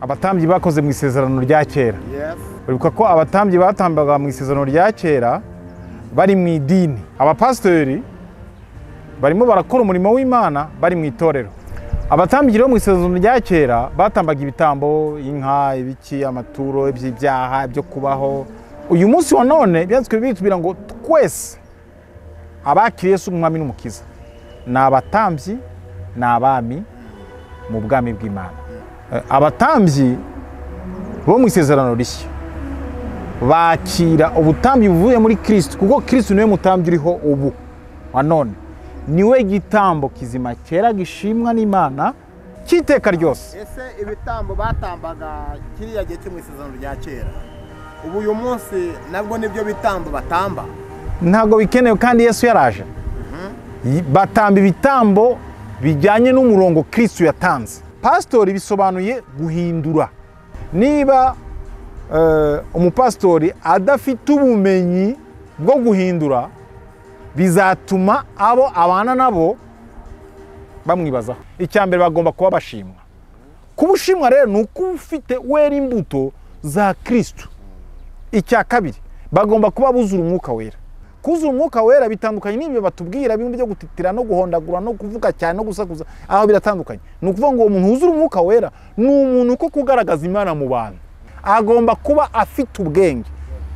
abatambyi bakoze mu isezerano rya kera. Uribuka ko abatambyi batambaga mu isezerano rya kera bari mu idini. Abapastori barimo barakora umurimo w'Imana bari mu itorero. Abatambyi rero mu isezerano rya kera batambaga ibitambo, inka, ibiki, amaturo, iby'ibyaha, byo kubaho. Uyu munsi wa none byanditswe bitubwira ngo twese abakiriye Yesu umwami n'umukiza ni abatambyi, ni abami mu bwami bw'Imana. Abatambyi bo mu isezerano rishya bakira ubutambyi buvuye muri Kristo, kuko Kristo niwe mutambyi uriho ubu wa none, niwe gitambo kizima kera gishimwa n'Imana cy'iteka ryose. Ese ibitambo batambaga kiriya gihe cyo mu isezerano rya kera, ubu uyu munsi nabwo nibyo bitambo batamba? Ntabwo bikenewe, kandi Yesu yaraje. Batamba ibitambo bijyanye n'umurongo Kristo yatanze. Pastori bisobanuye guhindura. Niba umupastori adafite ubumenyi bwo guhindura, bizatuma abo abana nabo bamwibazaho. Icyambere bagomba kuba bashimwa. Kubushimwa rero ni uko ufite wera imbuto za Kristo. Icya kabiri bagomba kuba buzura umwuka wera. Kuzura umwuka wera bitandukanye n'ibyo batubwira bimwe byo gutitira no guhondagura no kuvuga cyane no gusakuza, aho biratandukanye. Ni ukuvuga ngo umuntu wuzura umwuka wera ni umuntu ko kugaragaza Imana mu bantu. Agomba kuba afite ubwenge.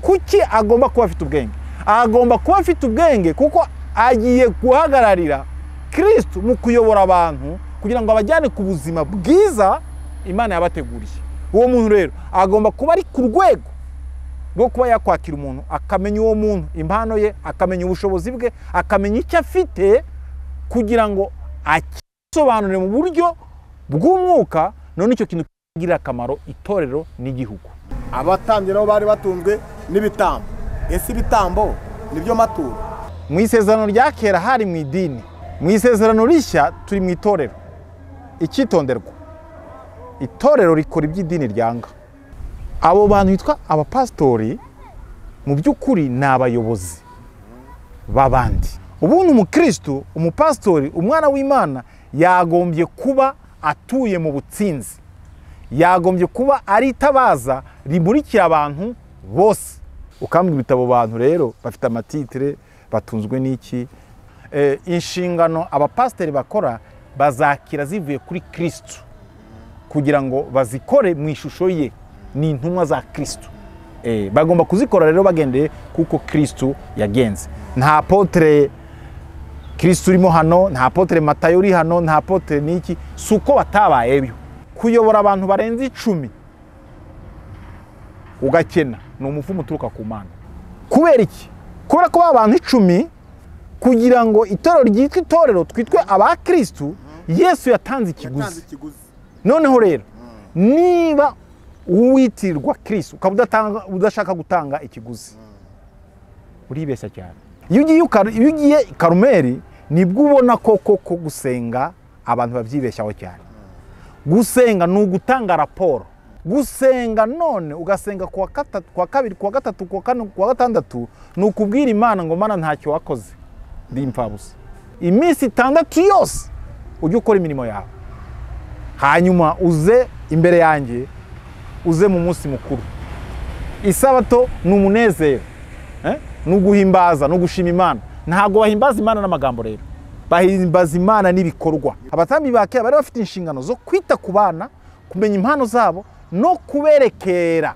Kuki agomba kuba afite ubwenge? Agomba kuba afite ubwenge kuko agiye guhagararira Kristo mu kuyobora abantu kugira ngo abajyane ku buzima bwiza Imana yabateguriye. Uwo muntu rero agomba kuba ari ku rwego rwo kuba yakwakira umuntu, akamenya uwo muntu impano ye, akamenya ubushobozi bwe, akamenya icyo afite kugira ngo akisobanure mu buryo bw'umwuka, none icyo kintu kigirira akamaro itorero n'igihugu. Abatambyi nabo bari batunzwe n'ibitambo. Ese ibitambo nibyo maturo? Mu isezerano rya kera hari mu idini. Mu isezerano rishya turi mu itorero. Icyitonderwa, itorero rikora iby'idini ryanga. Abo bantu bitwa abapastori mu by'ukuri ni abayobozi b'abandi. Ubundi umukristo, umupastori, umwana w'Imana yagombye kuba atuye mu butsinzi, yagombye kuba ari itabaza rimurikira abantu bose. Ukambwira ibitabo bantu rero bafite amatitire, batunzwe n'iki? Inshingano abapastori bakora bazakira zivuye kuri Kristo kugira ngo bazikore mu ishusho ye. Ni intumwa za Kristo. Bagomba kuzikora rero bagendeye kuko Kristo yagenze. Nta apotre Kristo urimo hano, nta apotre Matayo uri hano, nta apotre niki, suko batabaye byo. Kuyobora abantu barenze 10 ugakena ni umuvumo uturuka ku Mana. Kubera iki? Kubera ko abantu 10 kugira ngo itorero ryitwe itorero twitwe aba Kristo, Yesu yatanze ikiguzi. Noneho rero niba uwitirwa Kristo ukaba udashaka gutanga ikiguzi, uribeshya cyane. Iyo ugiye Karumeli nibwo ubona koko gusenga abantu babyibeshyaho cyane. Gusenga ni ugutanga raporo. Gusenga none ugasenga kuwa kabiri, kuwa gatatu, kuwa kane, kuwa gatandatu ni ukubwira Imana ngo Mana ntacyo wakoze, ndi impfabusa. Iminsi 6 yose ujye ukora imirimo yawe, hanyuma uze imbere yanjye, uze mu munsi mukuru. Isabato ni umunezero, ni uguhimbaza, ni ugushima Imana. Ntabwo bahimbaza Imana n'amagambo rero, bahimbaza Imana n'ibikorwa. Abatambyi ba kera bari bafite inshingano zo kwita ku bana, kumenya impano zabo no kuberekera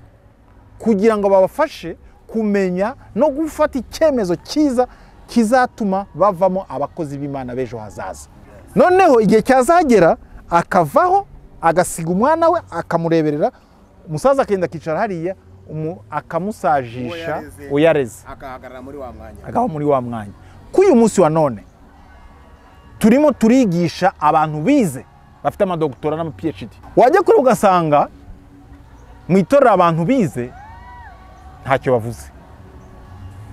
kugira ngo babafashe kumenya no gufata icyemezo cyiza kizatuma bavamo abakozi b'Imana b'ejo hazaza. Noneho igihe cyazagera akavaho agasiga umwana we akamureberera, umusaza akenda kicara hariya akamusajisha uyareze, akahagarara muri wa mwanya, agaho muri wa mwanya. Kuyu munsi wa none turimo turigisha abantu bize bafite amadoktora n'ama PhD. Wajya kuri ugasanga mu itorero abantu bize ntacyo bavuze,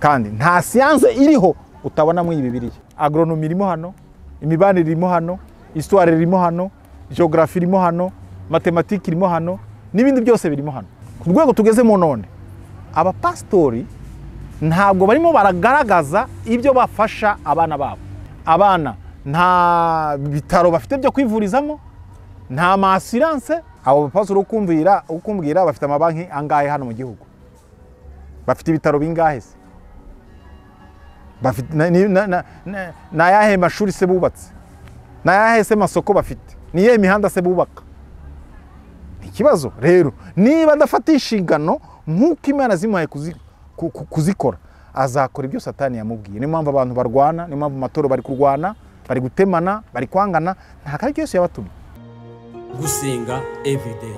kandi nta siyanse iriho utabona mu Bibiliya. Agronomy irimo hano, imibanire irimo hano, histoire irimo hano, geography irimo hano, mathematics irimo hano, n'ibindi byose birimo hano. Ku rwego tugezemo none abapastori ntabwo barimo baragaragaza ibyo bafasha abana babo. Abana nta bitaro bafite byo kwivurizamo, nta assurance, abo bapasiteri ukumbwira bafite amabanki angahe hano mu gihugu? Bafite ibitaro bingahe se? Bafite na yahe mashuri se bubatse? Na yahe se masoko bafite? Niye imihanda se bubaka? Ikibazo rero niba adafata inshingano nk'uko Imana zimuhaye kuzikora, azakora ibyo Satani yamubwiye. Niyo mpamvu abantu barwana, niyo mpamvu matoro bari kurwana, bari gutemana, bari kwangana, nta kari cyose yabatumye. Gusenga everyday,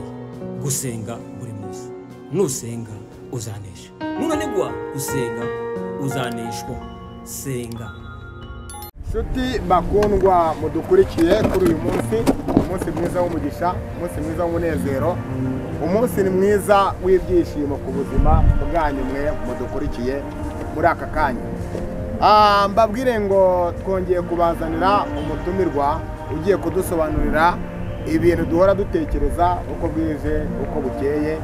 gusenga buri munsi. Nusenga uzanesha, nunanigwa gusenga uzaneshwa. Senga. Nshuti bakundwa mudukurikiye kuri uyu umunsi mwiza w'umugisha, umunsi mwiza w'umunezero, umunsi ni mwiza w'ibyishimo ku buzima bwanyu mwe mudukurikiye muri aka kanya. Mbabwire ngo twongeye kubazanira umutumirwa ugiye kudusobanurira ibintu duhora dutekereza uko bwije uko bukeye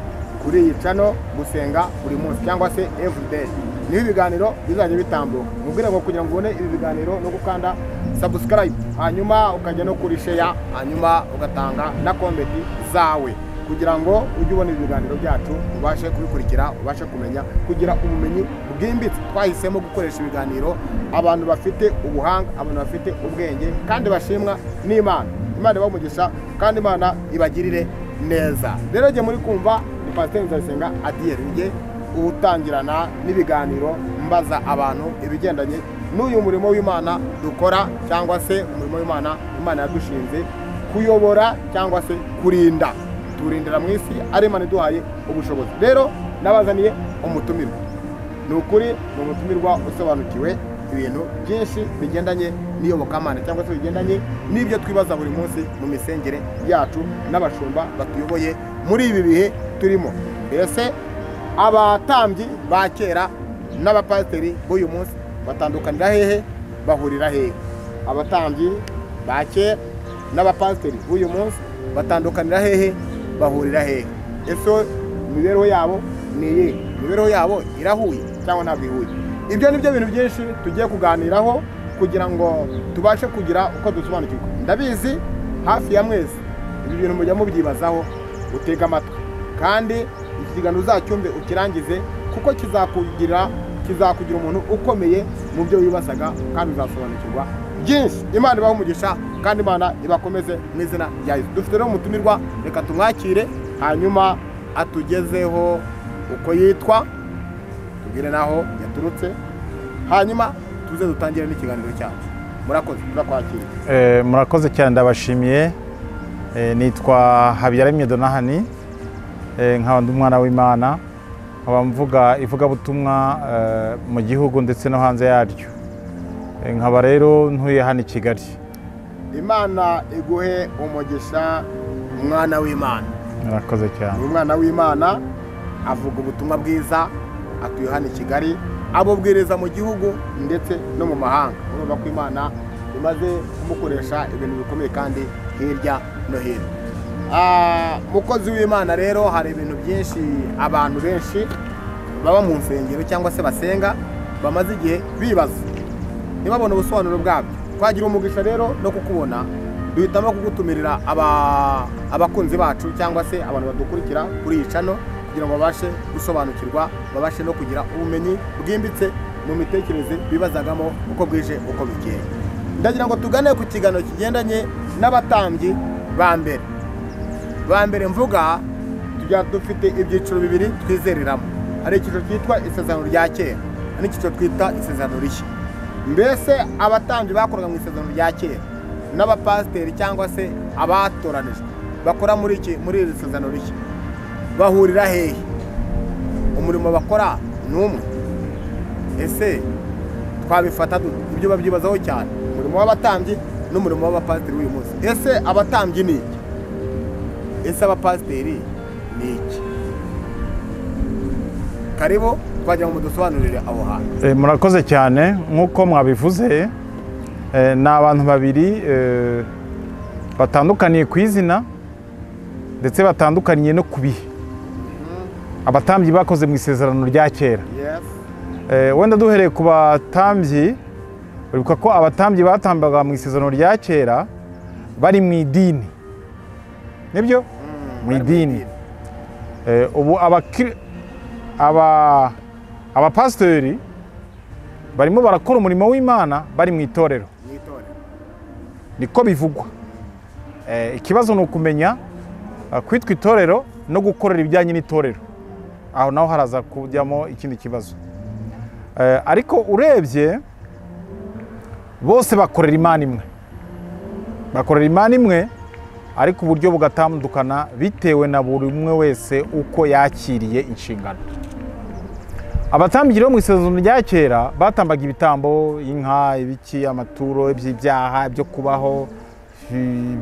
kuri iyi channel gusenga buri munsi cyangwa se everyday. Niho ibiganiro bizajya bitambuka. Mubwire ngo kugira ngo ubone ibi biganiro no gukanda subscribe, hanyuma ukajya no kuri share, hanyuma ugatanga na comment zawe kugira ngo ujye ubona ibiganiro byacu, ubashe kubikurikira, ubashe kumenya, kugira ubumenyi bwimbitse. Twahisemo gukoresha ibiganiro abantu bafite ubuhanga, abantu bafite ubwenge kandi bashimwa n'Imana. Imana ibamugisha kandi Imana ibagirire neza. Rero je muri kumva ni Pastor Nzayisenga Adiyeri utangirana n'ibiganiro mbaza abantu ibigendanye n'uyu murimo w'Imana dukora, cyangwa se umurimo w'Imana Imana yadushinze kuyobora cyangwa se kurinda. Turindira mu isi ari Imana iduhaye ubushobozi. Rero nabazaniye umutumirwa. Ni ukuri mu mutumirwa usobanukiwe ibintu byinshi bigendanye n'iyobokamana cyangwa se bigendanye n'ibyo twibaza buri munsi mu misengere yacu n'abashumba batuyoboye muri ibi bihe turimo. Ese abatambyi ba kera n'abapasiteri b'uyu munsi batandukanira hehe, bahurira hehe? Abatambyi ba kera n'abapasiteri b'uyu munsi batandukanira hehe, bahurira hehe? Ese imibereho yabo ni iyihe? Imibereho yabo irahuye cyangwa ntabwo ihuye? Ibyo nibyo bintu byinshi tugiye kuganiraho kugira ngo tubashe kugira uko dusobanukirwa. Ndabizi hafi ya mwese ibi bintu mujya mubyibazaho, utega amatwi kandi iki kiganiro uzacyumve ukirangize, kuko kizakugira umuntu ukomeye mu byo wibazaga kandi uzasobanukirwa byinshi. Imana ibahe umugisha kandi Imana ibakomeze mu izina rya Yesu. Dufite rero umutumirwa, reka tumwakire hanyuma atugezeho uko yitwa, tubwire naho yaturutse, hanyuma tuze dutangire n'ikiganiro cyacu. Murakoze, turakwakira. Murakoze cyane, ndabashimiye. Nitwa Habiyaremye Donahani, nkaba ndi umwana w'Imana, nkaba mvuga ivugabutumwa mu gihugu ndetse no hanze yaryo. Nkaba rero ntuye hano i Kigali. Imana iguhe umugisha umwana w'Imana. Murakoze cyane. Umwana w'Imana avuga ubutumwa bwiza, atuye hano i Kigali, abubwiriza mu gihugu ndetse no mu mahanga. Urumva ko Imana imaze kumukoresha ibintu bikomeye kandi hirya no hino. Mukozi w'Imana rero, hari ibintu byinshi abantu benshi baba mu nsengero cyangwa se basenga bamaze igihe bibaza, ntibabone ubusobanuro bwabyo. Twagira umugisha rero no kukubona, duhitamo kugutumirira abakunzi bacu cyangwa se abantu badukurikira kuri iyi channel kugira ngo babashe gusobanukirwa, babashe no kugira ubumenyi bwimbitse mu mitekerereze bibazagamo uko bwije uko bukeye. Ndagira ngo tugane ku kiganiro kigendanye n'abatambyi ba mbere mvuga. Tujya dufite ibyiciro bibiri twizereramo. Hari icyiciro cyitwa isezerano rya kera, hari icyiciro twita isezerano rishya. Mbese abatambyi bakoraga mu isezerano rya kera n'abapasiteri cyangwa se abatoranijwe bakora muri iri sezerano rishya bahurira hehe? Umurimo bakora ni umwe? Ese twabifata dute? Ibyo babyibazaho cyane, umurimo w'abatambyi n'umurimo w'abapasiteri w'uyu munsi. Ese abatambyi ni iki? Ese abapasiteri ni iki? Karibu twajya mu dusobanurire aho hantu. Murakoze cyane. Nk'uko mwabivuze, ni abantu babiri batandukaniye ku izina ndetse batandukaniye no ku bihe. Abatambyi bakoze mu isezerano rya kera. Wenda duhereye ku batambyi, uribuka ko abatambyi batambaga mu isezerano rya kera bari mu idini, nibyo? mu idini. Ubu abapasiteri barimo barakora umurimo w'Imana bari mu itorero, niko bivugwa. Ikibazo ni ukumenya kwitwa itorero no gukorera ibijyanye n'itorero, aho naho haraza kujyamo ikindi kibazo. Ariko urebye bose bakorera Imana imwe, bakorera Imana imwe, ariko uburyo bugatandukana bitewe na buri umwe wese uko yakiriye inshingano. Abatambyi bo mu isezerano rya kera batambaga ibitambo, inka, ibiki, amaturo, iby'ibyaha, byo kubaho,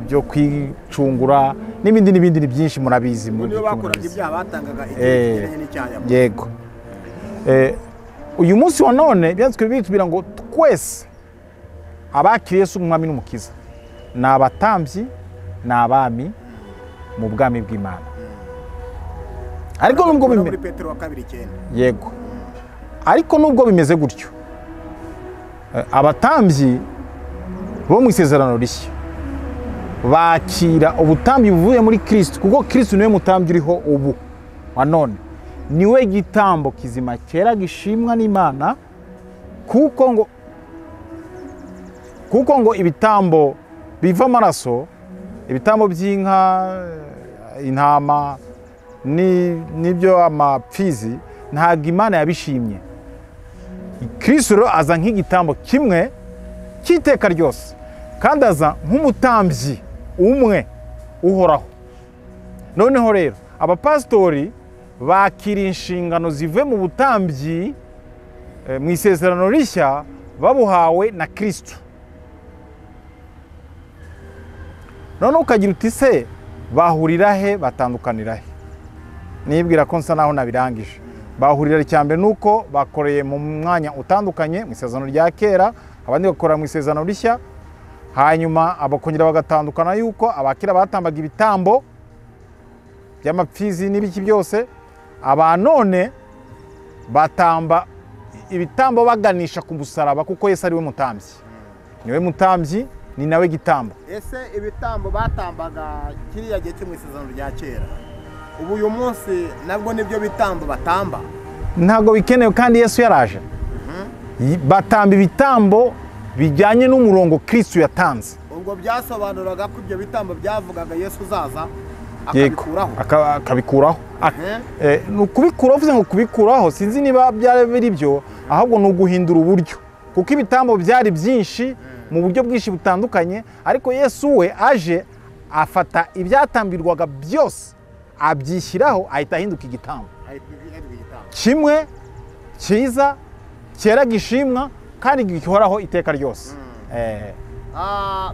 byo kwicungura n'ibindi byinshi murabizi. Niyo bakoraga ibyaha batangaga igihe n'icyaha. Yego. Uyu munsi wa none byanditswe bitubwira ngo twese abakiriye Yesu umwami n'umukiza ni abatambyi, ni abami mu bwami bw'Imana. Ariko nubwo muri Petero wa 2:9. Yego. Ariko nubwo bimeze gutyo, abatambyi bo mu isezerano rishya bakira ubutambyi buvuye muri Kristo, kuko Kristo niwe mutambyi uriho ubu wa none, niwe gitambo kizima cyera gishimwa n'Imana, kuko ngo ibitambo biva amaraso, ibitambo by'inka, intama n'ibyo amapfizi ntabwo Imana yabishimye. Kristo rero aza nk'igitambo kimwe cy'iteka ryose, kandi aza nk'umutambyi umwe uhoraho. Noneho rero abapasitori bakira inshingano zive mu butambyi mu isezerano rishya babuhawe na Kristo. Noneho ukagira uti se bahurira he, batandukanira he? Nibwira ko nsa naho nabirangije. Bahurira cyambere nuko bakoreye mu mwanya utandukanye mu isezerano rya kera, abandi bakora mu isezerano rishya, hanyuma abakongera bagatandukana yuko abakira batambaga ibitambo by'amapfizi n'ibiki byose, abanone batamba ibitambo baganisha ku musaraba, kuko Yesu ari we mutambyi. Niwe mutambyi, ni nawe gitambo. Ese ibitambo batambaga kiriya gihe cyo mu isezerano rya kera, ubu uyu munsi nabwo nibyo bitambo batamba? Ntabwo bikenewe, kandi Yesu yaraje. Batamba ibitambo bijyanye n'umurongo Kristo yatanze. Ubwo byasobanuraga ko ibyo bitambo byavugaga Yesu uzaza akabikuraho. Kubikuraho, uvuze ngo kubikuraho, sinzi niba byari biri byo, ahubwo ni uguhindura uburyo, kuko ibitambo byari byinshi mu buryo bwinshi butandukanye, ariko Yesu we aje afata ibyatambirwaga byose abyishyiraho, ahita ahinduka igitambo kimwe cyiza cyera gishimwa kandi gihoraho iteka ryose.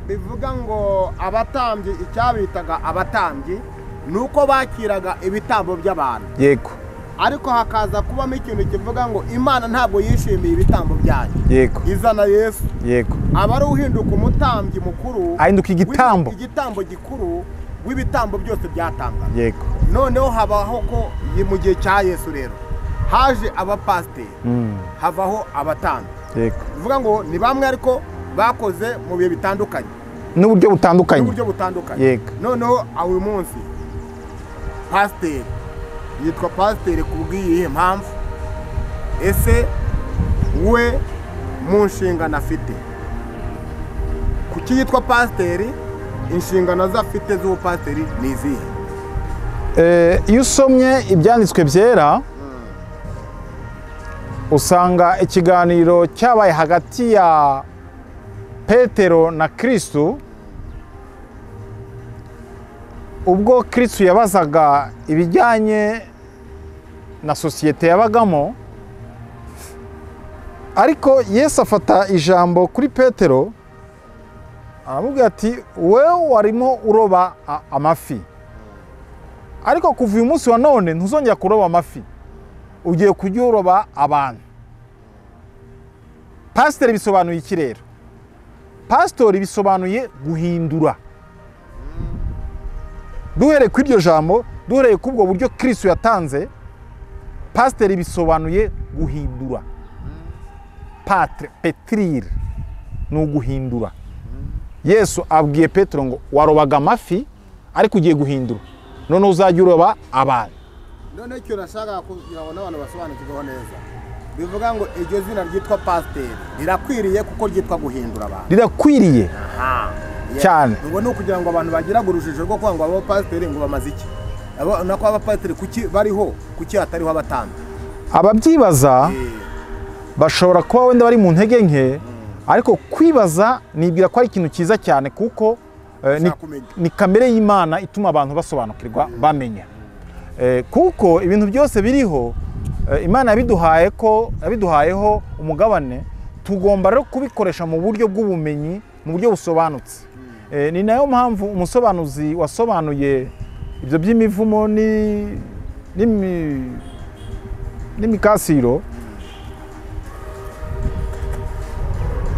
Bivuga ngo abatambyi, icyabitaga abatambyi nuko bakiraga ibitambo by'abantu. Yego. Ariko hakaza kubamo ikintu kivuga ngo Imana ntabwo yishimiye ibitambo byayo. Yego. Izana Yesu. Yego. Aba ari uhinduka umutambyi mukuru, ahinduka igitambo gikuru w'ibitambo byose byatanga. Yego. Noneho habaho ko mu gihe cya Yesu rero haje abapasiteri, havaho abatambyi. Yego. Bivuga ngo ni bamwe ariko bakoze mu bihe bitandukanye n'uburyo butandukanye. Yego. Noneho uyu munsi pasiteri yitwa pasiteri kubw'iyihe mpamvu? Ese we mu nshingano afite, kuki yitwa pasiteri? Inshingano ze afite z'ubupasiteri ni izihe? Iyo usomye ibyanditswe byera, usanga ikiganiro cyabaye hagati ya Petero na Kristo, ubwo Kristo yabazaga ibijyanye na sosiyete yabagamo, ariko Yesu afata ijambo kuri Petero aramubwira ati wewe warimo uroba amafi, ariko kuva uyu munsi wa none ntuzongera kuroba amafi, ugiye kujya uroba abantu. Pasiteri bisobanuye iki rero? Pastori bisobanuye guhindura. Duhereye kuri iryo jambo, duhereye kuri ubwo buryo Kristo yatanze, pasiteri bisobanuye guhindura. Petrire ni uguhindura. Yesu abwiye Petero ngo warobaga amafi, ariko ugiye guhindura. none uzajya uroba abantu. none icyo nashaka kugira ngo n'abantu basobanukirweho neza, bivuga ngo iryo zina ryitwa pasiteri rirakwiriye kuko ryitwa guhindura abantu. Rirakwiriye cyane. Ngo ni ukugira ngo abantu bagiraga urujijo rwo kuvuga ngo abo pasiteri ngo bamaze iki, nako abapasiteri kuki bariho, kuki hatariho abatambyi. Ababyibaza bashobora kuba wenda bari mu ntege nke, ariko kwibaza nibwira ko ari ikintu cyiza cyane kuko ni kamere y'Imana ituma abantu basobanukirwa bamenya. Kuko ibintu byose biriho Imana yabiduhayeho umugabane, tugomba rero kubikoresha mu buryo bw'ubumenyi, mu buryo busobanutse. Ni nayo mpamvu umusobanuzi wasobanuye ibyo by'imivumo n'imikasiro,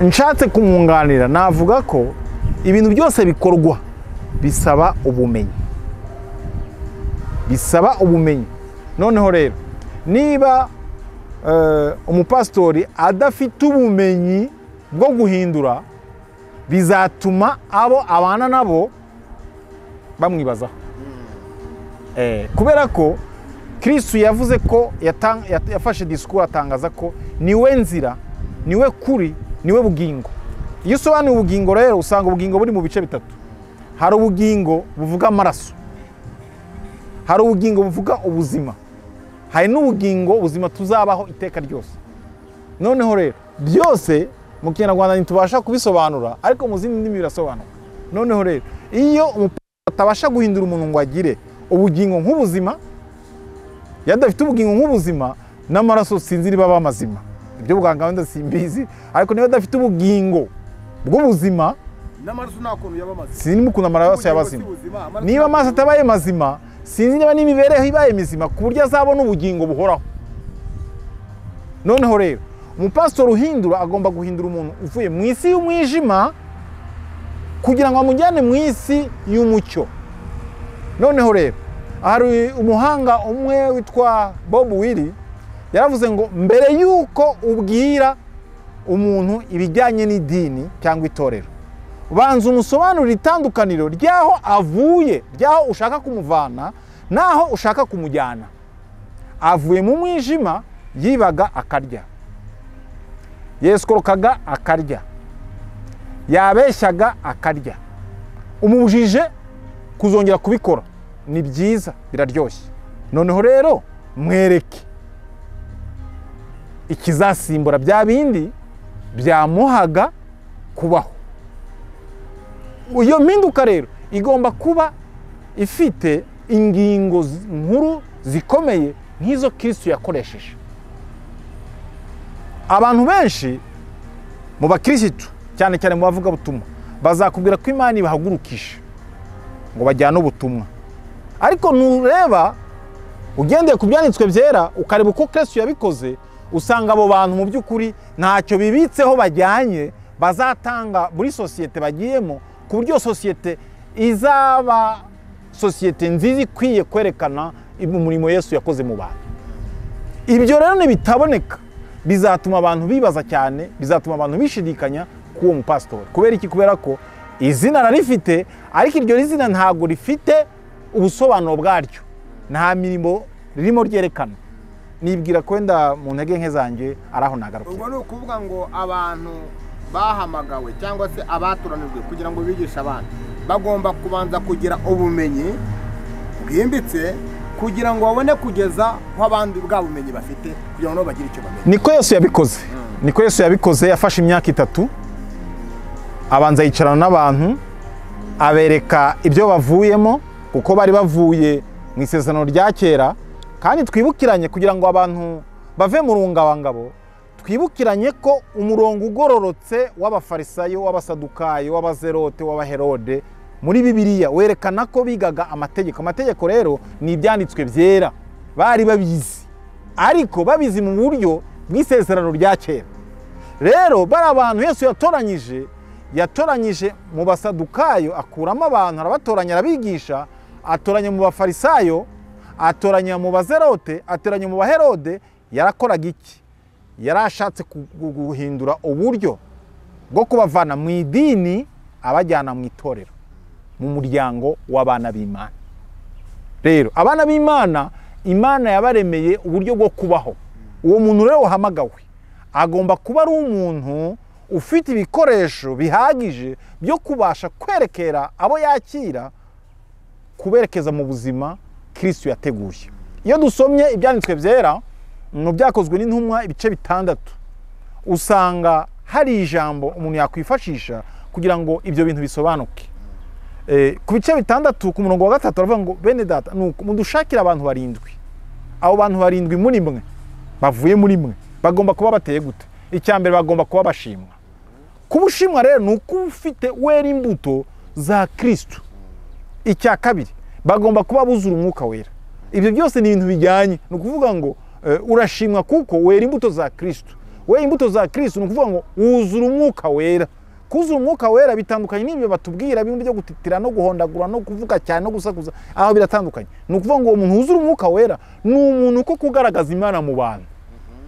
nshatse kumwunganira navuga ko ibintu byose bikorwa bisaba ubumenyi, noneho rero niba umupasitori adafite ubumenyi bwo guhindura, bizatuma abo abana nabo bamwibazaho. Kubera ko Kristo yavuze ko yafashe disikuru atangaza ko niwe nzira, niwe kuri, niwe bugingo. Iyo usobanuye ubugingo rero usanga ubugingo buri mu bice bitatu. Hari ubugingo buvuga amaraso, hari ubugingo buvuga ubuzima, hari n'ubugingo ubuzima tuzabaho iteka ryose. Noneho rero byose mu Kinyarwanda ntitubasha kubisobanura, ariko mu zindi ndimi birasobanuka. Noneho rero iyo atabasha guhindura umuntu ngo agire ubugingo nk'ubuzima, yadafite ubugingo nk'ubuzima, n'amaraso sinzi niba bamazima, ibyo buganga wenda simbizi, ariko niba adafite ubugingo bw'ubuzima, n'amaraso nta kuntu yaba mazima, sinzi ukuntu amaraso yabazima. Niba amaraso atabaye mazima, sinzi niba n'imibereho ibaye mizima ku buryo azabona ubugingo buhoraho. Noneho rero umupasitori uhindura agomba guhindura umuntu uvuye mu isi y'umwijima kugira ngo amujyane mu isi y'umucyo. Noneho rero hari umuhanga umwe witwa Bob Willy yaravuze ngo mbere yuko ubwira umuntu ibijyanye n'idini cyangwa itorero, banza umusobanurira itandukaniro ry'aho avuye, ry'aho ushaka kumuvana n'aho ushaka kumujyana. Avuye mu mwijima yibaga akarya, yeskorokaga akarya, yabeshyaga akarya, umubujije kuzongera kubikora. Ni byiza, biraryoshye. Noneho rero mwereke ikizasimbura bya bindi byamuhaga kubaho. Iyo mpinduka rero igomba kuba ifite ingingo nkuru zikomeye nk'izo Kristo yakoresheje. Abantu benshi mu bakirisitu cyane cyane mu bavuga butumwa bazakubwira ko Imana ibahagurukisha ngo bajyane ubutumwa, ariko nureba ugendeye ku byanditswe byera ukareba uko Kristo yabikoze, usanga abo bantu mu by'ukuri ntacyo bibitseho bajyanye bazatanga muri sosiyete bagiyemo, ku buryo sosiyete izaba sosiyete nziza ikwiye kwerekana umurimo Yesu yakoze mu bantu. Ibyo rero nibitaboneka bizatuma abantu bibaza cyane, bizatuma abantu bishidikanya k'uwo mupasitori. Kubera iki? Kubera ko izina rarifite, ariko iryo zina ntabwo rifite ubusobanuro bwaryo, nta mirimo ririmo ryerekana. Nibwira ko wenda mu ntege nke zanjye araho nagaruka. Ubwo ni ukuvuga ngo abantu bahamagawe cyangwa se abaturanijwe kugira ngo bigishe abandi bagomba kubanza kugira ubumenyi bwimbitse kugira ngo babone kugeza aho abandi bwa bumenyi bafite kugira ngo bagire icyo bamenye. Niko Yesu yabikoze. Niko Yesu yabikoze. Yafashe imyaka 3 abanza yicarana n'abantu abereka ibyo bavuyemo, kuko bari bavuye mu isezerano rya kera. Kandi twibukiranye kugira ngo abantu bave mu rungabangabo, twibukiranye ko umurongo ugororotse w'abafarisayo, w'abasadukayo, w'abazerote, w'abaherode muri Bibiliya werekana ko bigaga amategeko. Amategeko rero ni ibyanditswe byera, bari babizi, ariko babizi mu buryo bw'isezerano rya kera. Rero bari abantu Yesu yatoranyije mu basadukayo, akuramo abantu arabatoranya arabigisha, atoranya mu bafarisayo, atoranya mu bazerote, atoranya mu baherode. Yarakoraga iki? Yarashatse guhindura uburyo bwo kubavana mu idini abajyana mu itorero, mu muryango w'abana b'Imana. rero abana b'Imana, Imana yabaremeye uburyo bwo kubaho. Uwo muntu rero wahamagawe agomba kuba ari umuntu ufite ibikoresho bihagije byo kubasha kwerekera abo yakira, kuberekeza mu buzima Kristo yateguye. Iyo dusomye ibyanditswe byera mu byakozwe n'intumwa ibice 6, usanga hari ijambo umuntu yakwifashisha kugira ngo ibyo bintu bisobanuke. Ku bice 6 ku murongo wa 3 baravuga ngo bene data nuko mudushakira abantu 7. Abo bantu 7 muri mwe bavuye muri mwe bagomba kuba bateye gute? Icyambere bagomba kuba bashimwa. Kubushimwa rero nuko ufite wera imbuto za Kristo. Icya kabiri bagomba kuba buzura umwuka wera. Ibyo byose ni ibintu bijyanye, no kuvuga ngo urashimwa kuko wera imbuto za Kristo. Wera imbuto za Kristo no kuvuga ngo wuzura umwuka wera. Kuzura umwuka wera bitandukanye n'ibyo batubwira bimwe byo gutitira no guhondagura no kuvuga cyane no gusakuza, aho biratandukanye. No kuvuga ngo umuntu wuzura umwuka wera ni umuntu uko kugaragaza Imana mu bantu.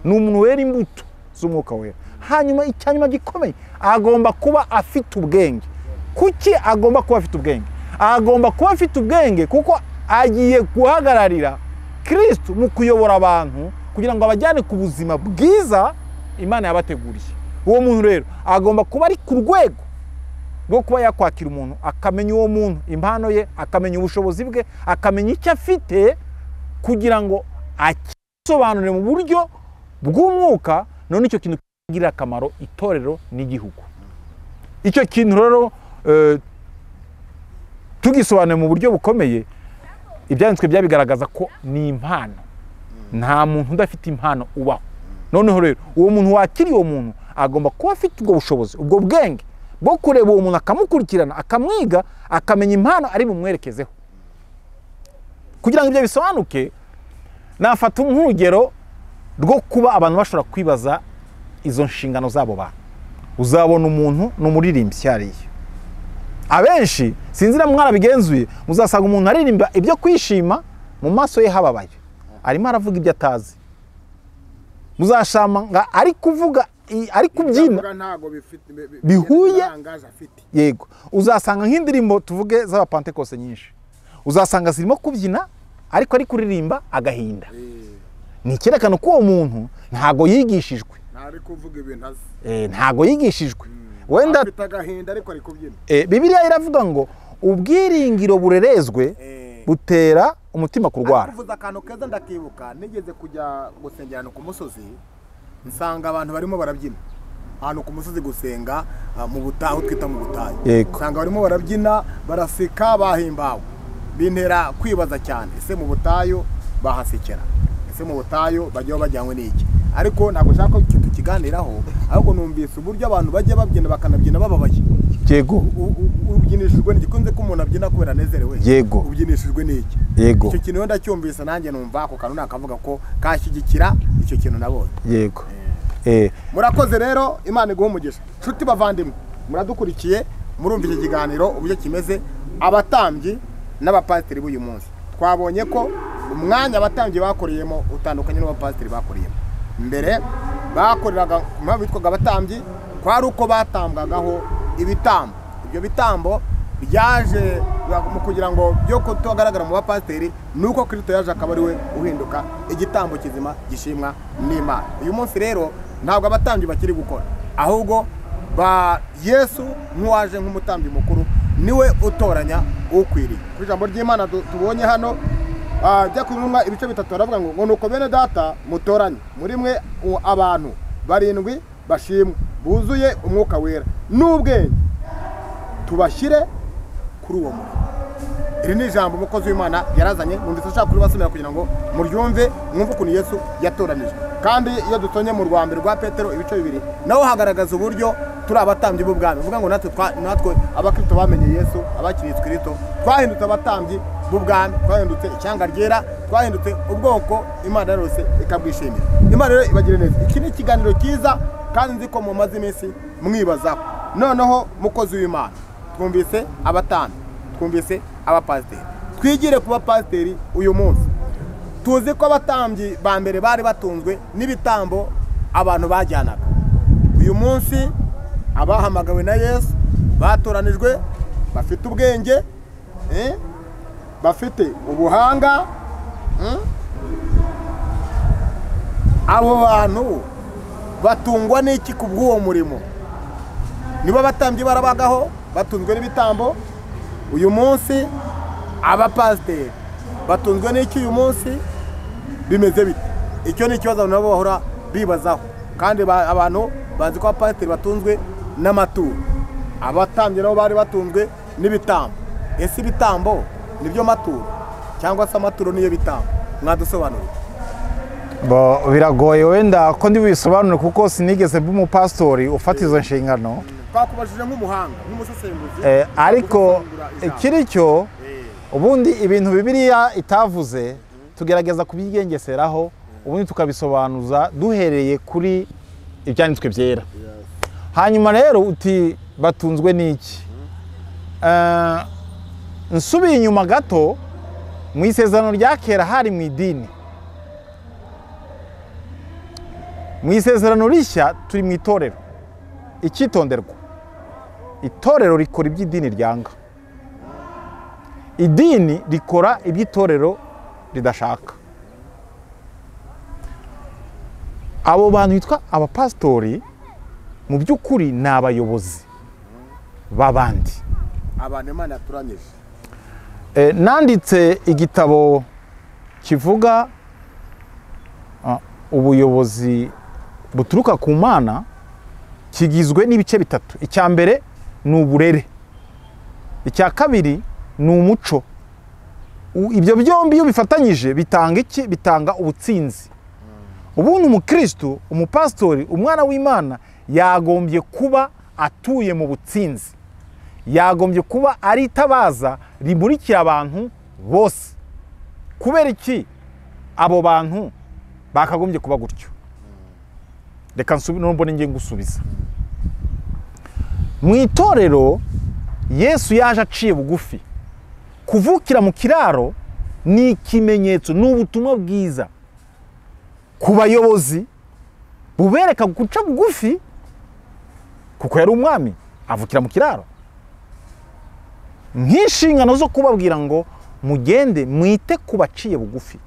Ni umuntu wera imbuto z'umwuka wera. Hanyuma icyanyuma gikomeye, agomba kuba afite ubwenge. Kuki agomba kuba afite ubwenge? Agomba kuba afite ubwenge kuko agiye guhagararira Kristo mu kuyobora abantu kugira ngo abajyane ku buzima bwiza Imana yabateguriye. Uwo muntu rero agomba kuba ari ku rwego rwo kuba yakwakira umuntu, akamenya uwo muntu impano ye, akamenya ubushobozi bwe, akamenya icyo afite kugira ngo akisobanure mu buryo bw'umwuka, none icyo kintu kigirira akamaro itorero n'igihugu. Icyo kintu rero tugisobanuye mu buryo bukomeye, ibyanditswe byabigaragaza ko ni impano. Nta muntu udafite impano ubaho. Noneho rero uwo muntu wakiriye uwo muntu agomba kuba afite ubwo bushobozi, ubwo bwenge bwo kureba uwo muntu akamukurikirana, akamwiga, akamenya impano ari bumwerekezeho. Kugira ngo ibyo bisobanuke, nafata nk'urugero rwo kuba abantu bashobora kwibaza izo nshingano zabo bantu. Uzabona umuntu n'umuririmbyi yariye. Abenshi sinzira mwarabigenzuye, muzasanga umuntu aririmba ibyo kwishima, mu maso ye hababaye, arimo aravuga ibyo atazi. Muzashama ari kuvuga, ari kubyina bihuye. Yego, uzasanga nk'indirimbo tuvuge z'aba Pentecoste nyinshi, uzasanga zirimo kubyina ariko ari kuririmba agahinda. Ni cyerekana ko uwo muntu ntago yigishijwe, ntari kuvuga ibintu azi, ntago yigishijwe. Wenda afite agahinda ariko ari kubyina. Bibiliya iravuga ngo ubwiringiro burerezwe butera umutima kurwara. Kuvuza akantu keza ndakibuka, nigeze kujya gusengera ku musozi, nsanga abantu barimo barabyina ahantu ku musozi gusenga mu butayu, twita mu butayu. Nsanga barimo barabyina, baraseka, bahimbawe. Bintera kwibaza cyane, ese mu butayu bahasekera, ese mu butayu bajyaho bajyanywe n'iki? Ariko ntabwo nshaka ko tukiganiraho, ahubwo numvise uburyo abantu bajya babyina bakanabyina bababaye. Yego, ubyinishijwe n'igikunze ko umuntu abyina kubera anezerewe. Yego, ubyinishijwe n'iki? Yego, icyo kintu wenda cyumvise nanjye numva ako kantu nakavuga ko kashyigikira icyo kintu nabonye. Yego. Murakoze rero, Imana iguhe umugisha. Nshuti bavandimwe, muradukurikiye, murumva iki kiganiro uburyo kimeze. Abatambyi n'abapasiteri b'uyu munsi, twabonye ko umwanya abatambyi bakoreyemo utandukanye n'abapasiteri bakoreyemo. Mbere bakoreraga mpamvu bitwaga abatambyi, kwari uko batambwagaho ibitambo. Ibyo bitambo byaje mu kugira ngo byo kutogaragara mu bapasiteri, nuko Kristo yaje akaba ari we uhinduka igitambo kizima gishimwa n'Imana. Uyu munsi rero ntabwo abatambyi bakiri gukora, ahubwo Yesu nk'uwaje nk'umutambyi mukuru niwe utoranya ukwiriye. Ku ijambo ry'Imana tubonye hano bya kunumwa ibice 3 baravuga ngo nuko bene data mutoranye muri mwe abantu 7 bashimwe buzuye umwuka wera n'ubwenge, tubashyire kuri uwo murimo. Iri ni ijambo umukozi w'Imana yarazanye, numvise ashaka kuribasomera kugira ngo muryumve, mwumve ukuntu Yesu yatoranije. Kandi iyo dutonye mu Rwambere rwa Petero ibice 2, naho hagaragaza uburyo turi abatambyi b'ubwami. Uvuga ngo natwe abakristo bamenye Yesu, abakiriye Kristo, twahindutse abatambyi b'ubwami, twahindutse icyanga ryera, twahindutse ubwoko Imana yose ikabwishimira. Imana rero ibagire neza. Iki ni ikiganiro cyiza kandi nzi ko mu mazi iminsi mwibazaho. Noneho mukozi w'Imana, twumvise abatambyi, twumvise abapasiteri, twigire kuba pasiteri uyu munsi. Tuzi ko abatambyi ba mbere bari batunzwe n'ibitambo abantu bajyanaga. Uyu munsi abahamagawe na Yesu batoranijwe, bafite ubwenge, bafite ubuhanga. Abo bantu batungwa n'iki ku bw'uwo murimo? Niba batambye barabagaho batunzwe n'ibitambo, uyu munsi abapasiteri batunzwe n'iki uyu munsi? Bimeze bite? Icyo ni ikibazo nabo bahora bibazaho, kandi abantu bazi ko abapasiteri batunzwe n'amaturo, abatambye nabo bari batunzwe n'ibitambo. Ese ibitambo nibyo maturo cyangwa se amaturo niyo bitambo? Mwadusobanurira. Biragoye wenda ko ndi bisobanure kuko sinigeze mba umupastori ufata izo nshingano. Twakubajije nk'umuhanga, nk'umusesenguzi. Ariko ikiri cyo ubundi ibintu Bibiliya itavuze tugerageza kubyigengeseraho, ubundi tukabisobanuza duhereye kuri ibyanditswe byera. Hanyuma rero uti batunzwe n'iki? Nsubiye inyuma gato, mu isezerano rya kera hari mu idini. Mu isezerano rishya turi mu itorero. Icyitonderwa, itorero rikora iby'idini ryanga, idini rikora iby'itorero ridashaka. Abo bantu bitwa abapastori mu by'ukuri ni abayobozi b'abandi. Abantu Imana yaturanyije. Nanditse igitabo kivuga ubuyobozi buturuka ku Mana, kigizwe n'ibice bitatu. Icya mbere ni uburere, icya kabiri ni umuco. Ibyo byombi iyo bifatanyije bitanga iki? Bitanga ubutsinzi. Ubundi umukristo, umupastori, umwana w'Imana yagombye kuba atuye mu butsinzi, yagombye kuba ari itabaza rimurikira abantu bose. Kubera iki abo bantu bakagombye kuba gutyo? Reka mbone ngiye gusubiza. Mu itorero Yesu yaje aciye bugufi. Kuvukira mu kiraro ni ikimenyetso, ni ubutumwa bwiza ku bayobozi bubereka guca bugufi, kuko yari umwami avukira mu kiraro, nk'inshingano zo kubabwira ngo mugende mwite ku baciye bugufi,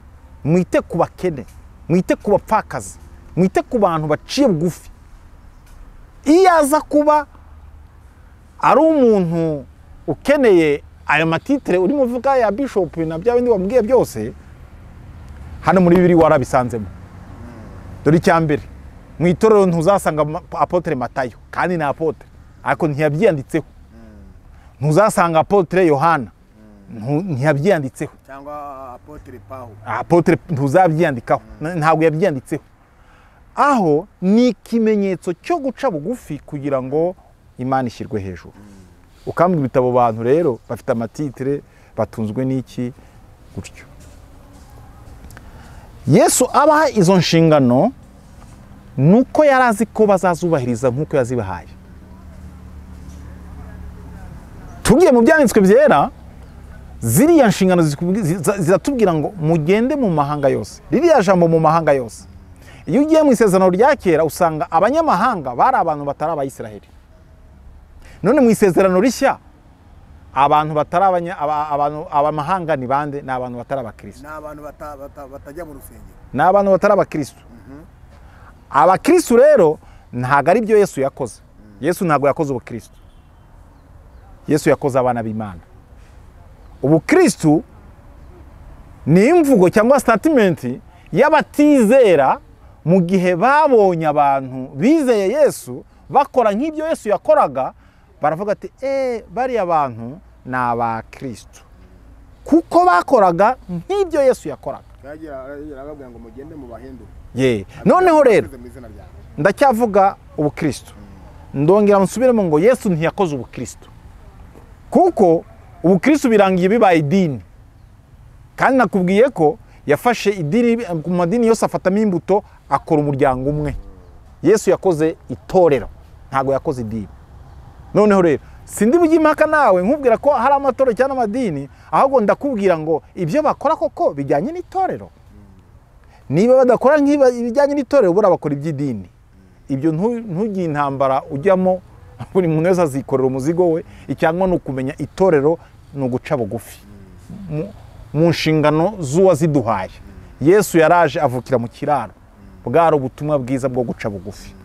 mwite ku bakene, mwite ku bapfakazi, mwite ku bantu baciye bugufi. Iyo aza kuba ari umuntu ukeneye ayo matitire urimo uvuga ya bishop na bya bindi wambwiye byose, hano muri Bibiliya warabisanzemo. Dore icya mbere, mu itorero ntuzasanga apotre Matayo, kandi ni apotre ariko ntiyabyanditseho. Ntuzasanga apotre Yohana, ntiyabyanditseho. Cyangwa apotre Pawulo, apotre ntuzabyandikaho, ntabwo yabyanditseho. Aho ni ikimenyetso cyo guca bugufi kugira ngo Imana ishyirwe hejuru. Ukambwira ibitabo bantu rero bafite amatitire batunzwe n'iki gutyo. Yesu abaha izo nshingano nuko yarazi ko bazazubahiriza nkuko yazibahaye. Tugiye mu byanditswe byera, ziriya nshingano ziratubwira ngo mugende mu mahanga yose. Ririya jambo mu mahanga yose, iyo ugiye mu isezerano rya kera usanga abanyamahanga bari abantu batari abayisiraheli. None mu isezerano rishya abantu batari abamahanga ni bande? Ni abantu batari abakristo, ni abantu batajya mu rusengero, ni abantu batari abakristo. Abakristo rero ntago ari byo Yesu yakoze. Yesu ntago yakoze ubukristo, Yesu yakoze abana b'Imana. Ubukristo ni imvugo cyangwa statement y'abatizera mu gihe babonye abantu bizeye Yesu bakora nk'ibyo Yesu yakoraga, baravuga ati bari abantu ni abakristo kuko bakoraga nk'ibyo Yesu yakoraga. Yarababwira ngo mugende mu bahindure. Noneho rero ndacyavuga ubukristo, ndongera nsubiremo ngo Yesu ntiyakoze ubukristo, kuko ubukristo birangiye bibaye idini. Kandi nakubwiye ko yafashe idini, ku madini yose afatamo imbuto akora umuryango umwe. Yesu yakoze itorero, ntago yakoze idini. Noneho rero sindi bujye impaka nawe nkubwira ko hari amatorero cyangwa amadini, ahubwo ndakubwira ngo ibyo bakora koko bijyanye n'itorero. Niba badakora nk'ibijyanye n'itorero bura bakora iby'idini, ibyo ntugire intambara ujyamo. Buri muntu wese azikorera umuzigo we. Icyangwa ni ukumenya itorero ni uguca bugufi. mu nshingano z'uwaziduhaye. Yesu yaraje avukira mu kiraro, bwari ubutumwa bwiza bwo guca bugufi.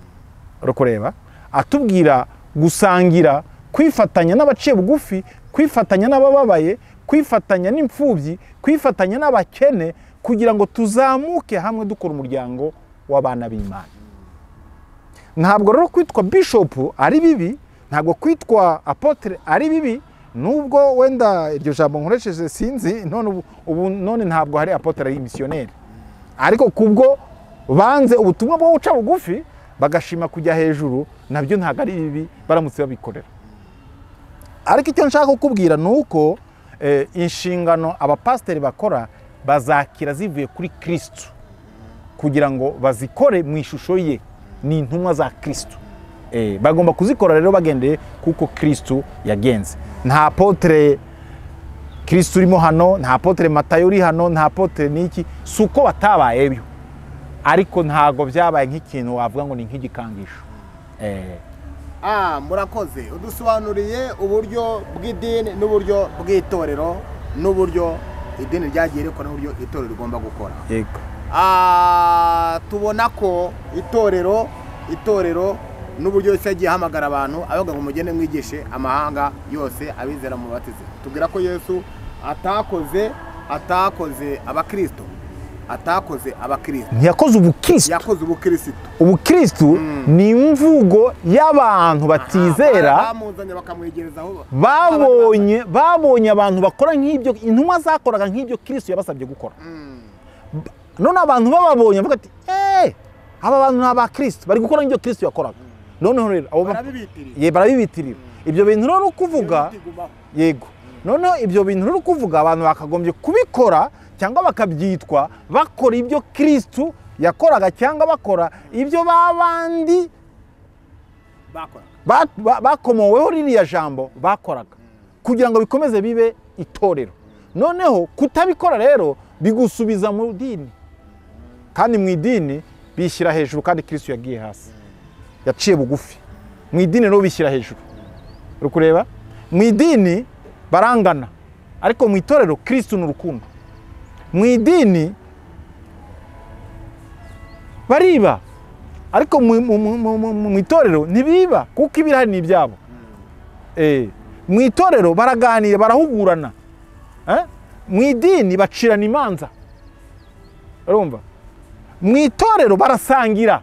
Urakureba atubwira gusangira, kwifatanya n'abaciye bugufi, kwifatanya n'abababaye, kwifatanya n'imfubyi, kwifatanya n'abakene, kugira ngo tuzamuke hamwe dukora umuryango w'abana b'Imana. Ntabwo rero kwitwa bishop ari bibi, ntabwo kwitwa apotre ari bibi, nubwo wenda iryo jambo nkoresheje sinzi none ntabwo hari apotre ari missionnaire, ariko kubwo banze ubutumwa bwo guca bugufi bagashima kujya hejuru, nabyo ntabwo ari bibi baramutse babikorera. Ariko icyo nshaka kukubwira nuko inshingano abapasteri bakora bazakira zivuye kuri Kristo, kugira ngo bazikore mu ishusho ye, ni intumwa za Kristo. Bagomba kuzikora rero bagendeye kuko Kristo yagenze. Nta apotre Kristo urimo hano, nta apotre Matayo uri hano, nta apotre niki, suko batabaye byo, ariko ntago byabaye nk'ikintu wavuga ngo ni nk'igikangisho. Murakoze, udusobanuriye uburyo bw'idini n'uburyo bw'itorero n'uburyo idini ryagiye rikora n'uburyo itorero rigomba gukora. Yego. Tubona ko itorero n'uburyo yose yagiye hamagara abantu avuga ngo mugende mwigishe amahanga yose abizera mu batize. Tubwira ko Yesu atakoze abakristo, atakoze abakristo, ntiyakoze ubukristo, yakoze ubukristo. Ubukristo ni imvugo y'abantu batizera, bamuzanye bakamwegereza aho babonye abantu bakora nk'ibyo intumwa zakoraga, nk'ibyo Kristo yabasabye gukora. None abantu bababonye bavuga ati aba bantu ni abakristo bari gukora nk'ibyo Kristo yakoraga. Noneho rero abo barabibitirira ibyo bintu rero kuvuga. Yego. Noneho ibyo bintu rero kuvuga abantu bakagombye kubikora cyangwa bakabyitwa bakora ibyo Kristo yakoraga, cyangwa bakora ibyo babandi bakomoweho ririya jambo bakoraga, kugira ngo bikomeze bibe itorero. Noneho kutabikora rero bigusubiza mu dini, kandi mu idini bishyira hejuru, kandi Kristo yagiye hasi, yaciye bugufi. Mu idini rero bishyira hejuru. Uri kureba, mu idini barangana, ariko mu itorero Kristo ni urukundo. Mu idini bariba, ariko mu itorero ntibiba, kuko ibirahari ni ibyabo. Mu itorero baraganira, barahugurana. Mu idini bacirana imanza. Urumva? Mu itorero barasangira,